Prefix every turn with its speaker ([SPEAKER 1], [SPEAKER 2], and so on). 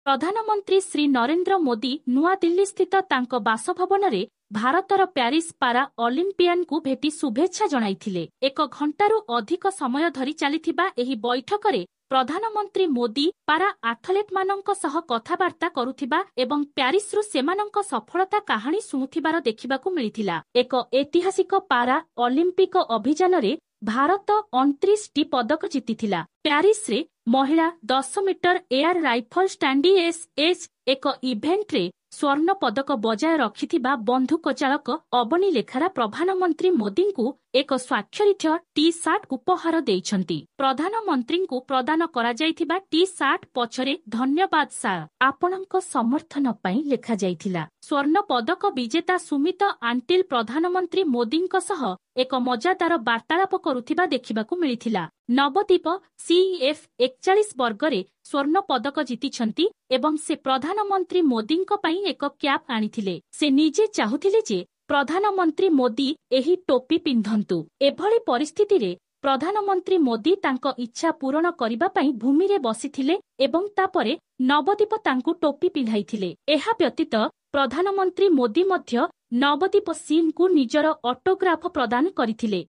[SPEAKER 1] प्रधानमंत्री श्री नरेंद्र मोदी नुआदिल्ली स्थित तांको बासभवनरे भारतर प्यारिस पारा ओलंपियन को भेटी शुभेच्छा जणाइथिले। 1 घंटारू अधिक समय धरी चलिथिबा एही बैठकरे प्रधानमंत्री मोदी पारा आथलेट मानंक सह कथाबार्ता करुथिबा एवं प्यारिसरु सेमानंक सफलता कहानी शुणुथिबार देखिबाकू मिलिथिला। एक ऐतिहासिक पारा ओलंपिक अभियानरे भारत 29टी पदक जीतिथिला। प्यारिस रे महिला 10 मीटर एयर राइफल स्टैंडी एस एक इवेंट रे स्वर्ण पदक बजाय रखिथिबा बंधुक चालक अबनी लेखारा प्रधानमंत्री मोदी को एक स्वाक्षरित टी सार्ट उपहार देइछंती। प्रधानमंत्री को प्रदान करा जाइथिबा टी सार्ट पछरे धन्यवाद सार आपणक समर्थन पई लेखा जाइथिला। स्वर्ण पदक विजेता सुमित आंटिल प्रधानमंत्री मोदी सह एक मजादार वार्तालाप करुथिबा देखिबाकू मिलिथिला। नवदीप CF 41 वर्गरे स्वर्ण पदक जीतिछंती एवं से प्रधानमंत्री मोदी पई एक कैप आनिथिले। से निजे चाहुथिले जे प्रधानमंत्री मोदी एही टोपी पिंधंतु। एभली परिस्थिति रे प्रधानमंत्री मोदी तांको इच्छा पूरण करिबा पई भूमि रे बसिथिले एवं तापरे नवदीप तांकु टोपी पिंधाइथिले। एहा व्यतीत प्रधानमंत्री मोदी मध्य नवदीप सिंह को निजर ऑटोग्राफ प्रदान करिथिले।